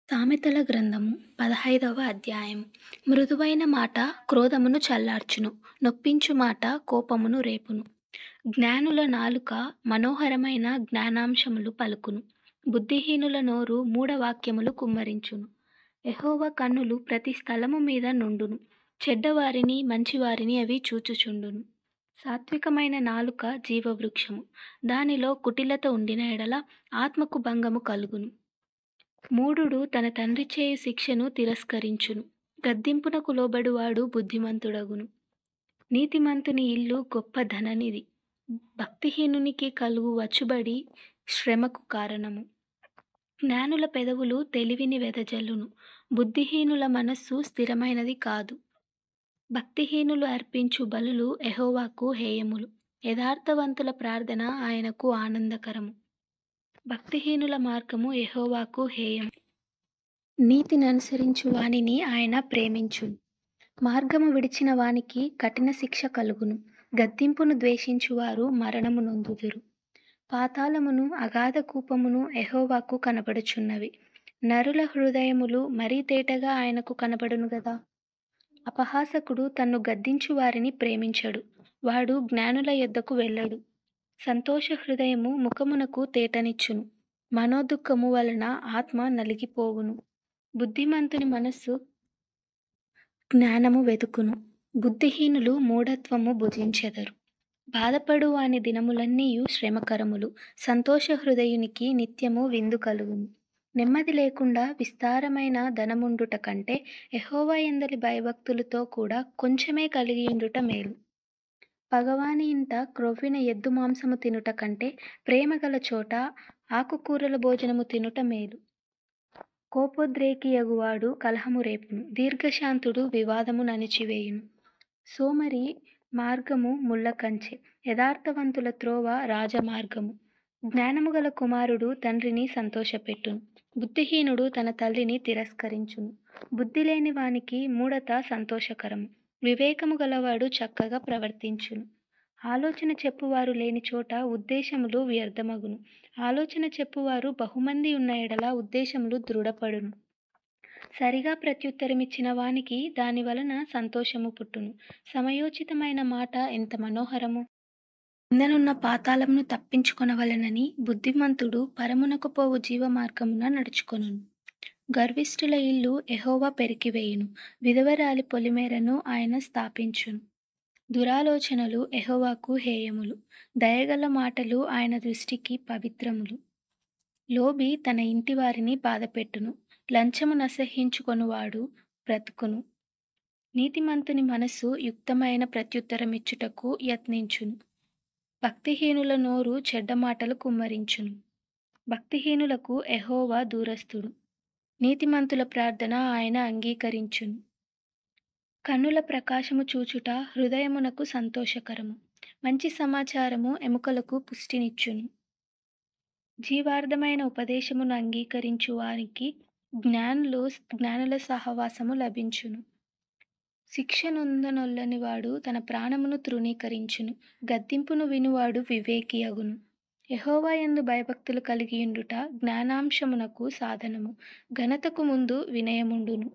సామెతల గ్రంథము 15వ అధ్యాయం. మృదువైన మాట క్రోధమును చల్లార్చును, నొప్పించు మాట కోపమును రేపును. జ్ఞానుల నాలుక మనోహరమైన జ్ఞానాంశములు పలుకును, బుద్ధిహీనుల నోరు మూఢవాక్యములు కుమ్మరించును. యెహోవా కన్నులు ప్రతి స్థలము మీద నుండును, చెడ్డవారిని మంచివారిని అవి చూచుచుండును. సాత్వికమైన నాలుక జీవవృక్షము, దానిలో కుటిలత ఉండిన ఎడల ఆత్మకు భంగము కలుగును. మూఢుడు తన తండ్రి చేయు శిక్షను తిరస్కరించును, గద్దింపునకు లోబడువాడు బుద్ధిమంతుడగును. నీతిమంతుని ఇల్లు గొప్ప ధననిధి, భక్తిహీనునికి కలుగు వచ్చుబడి శ్రమకు కారణము. జ్ఞానుల పెదవులు తెలివిని వెదజల్లును, బుద్ధిహీనుల మనస్సు స్థిరమైనది కాదు. భక్తిహీనులు అర్పించు బలులు యెహోవాకు హేయములు, యథార్థవంతుల ప్రార్థన ఆయనకు ఆనందకరము. భక్తిహీనుల మార్గము యెహోవాకు హేయం, నీతిని అనుసరించు వానిని ఆయన ప్రేమించును. మార్గము విడిచిన వానికి కఠిన శిక్ష కలుగును, గద్దింపును ద్వేషించువారు మరణము నొందుదురు. పాతాళమును అగాధ కూపమును యెహోవాకు కనబడుచున్నవి, నరుల హృదయములు మరీ తేటగా ఆయనకు కనబడును గదా. అపహాసకుడు తన్ను గద్దించు వారిని ప్రేమించడు, వాడు జ్ఞానుల యొద్దకు వెళ్ళడు. సంతోష హృదయము ముఖమునకు తేటనిచ్చును, మనోదుఃఖము వలన ఆత్మ నలిగిపోవును. బుద్ధిమంతుని మనస్సు జ్ఞానము వెతుకును, బుద్ధిహీనులు మూఢత్వము భుజించెదరు. బాధపడు వాని దినములన్నీయు శ్రమకరములు, సంతోష హృదయునికి నిత్యము విందు కలుగును. నెమ్మది లేకుండా విస్తారమైన ధనముండుట కంటే యెహోవా యందలి భయభక్తులతో కూడా కొంచెమే కలిగియుండుట మేలు. పగవాని ఇంట క్రొవ్విన ఎద్దు మాంసము తినుట కంటే ప్రేమగల చోట ఆకుకూరల భోజనము తినుట మేలు. కోపోద్రేకియగువాడు కలహము రేపును, దీర్ఘశాంతుడు వివాదము నణిచివేయును. సోమరి మార్గము ముళ్ళకంచె, యథార్థవంతుల త్రోవ రాజమార్గము. జ్ఞానము గల కుమారుడు తండ్రిని సంతోషపెట్టును, బుద్ధిహీనుడు తన తల్లిని తిరస్కరించును. బుద్ధి లేని వానికి మూఢత సంతోషకరము, వివేకము గలవాడు చక్కగా ప్రవర్తించును. ఆలోచన చెప్పువారు లేని చోట ఉద్దేశములు వ్యర్థమగును, ఆలోచన చెప్పువారు బహుమంది ఉన్న ఎడల ఉద్దేశములు దృఢపడును. సరిగా ప్రత్యుత్తరమిచ్చిన వానికి దాని వలన సంతోషము పుట్టును. సమయోచితమైన మాట ఎంత మనోహరము. కిందనున్న పాతాళమును తప్పించుకొనవలెనని బుద్ధిమంతుడు పరమునకు పోవు జీవమార్గమున నడుచుకొనును. గర్విష్ఠుల ఇల్లు యెహోవా పెరికివేయును, విధవరాలి పొలిమేరను ఆయన స్థాపించును. దురాలోచనలు యెహోవాకు హేయములు, దయగల మాటలు ఆయన దృష్టికి పవిత్రములు. లోబి తన ఇంటి వారిని బాధపెట్టును, లంచము నసహించుకొనువాడు బ్రతుకును. నీతిమంతుని మనస్సు యుక్తమైన ప్రత్యుత్తరమిచ్చుటకు యత్నించును, భక్తిహీనుల నోరు చెడ్డ మాటలు కుమ్మరించును. భక్తిహీనులకు యెహోవా దూరస్థుడు, నీతిమంతుల ప్రార్థన ఆయన అంగీకరించును. కన్నుల ప్రకాశము చూచుట హృదయమునకు సంతోషకరము, మంచి సమాచారము ఎముకలకు పుష్టినిచ్చును. జీవార్థమైన ఉపదేశమును అంగీకరించు వారికి జ్ఞానుల సహవాసము లభించును. శిక్ష నొందనొల్లని వాడు తన ప్రాణమును తృణీకరించును, గద్దింపును వినువాడు వివేకియగును. యెహోవా యందు భయభక్తులు కలిగియుండుట జ్ఞానాంశమునకు సాధనము, ఘనతకు ముందు వినయముండును.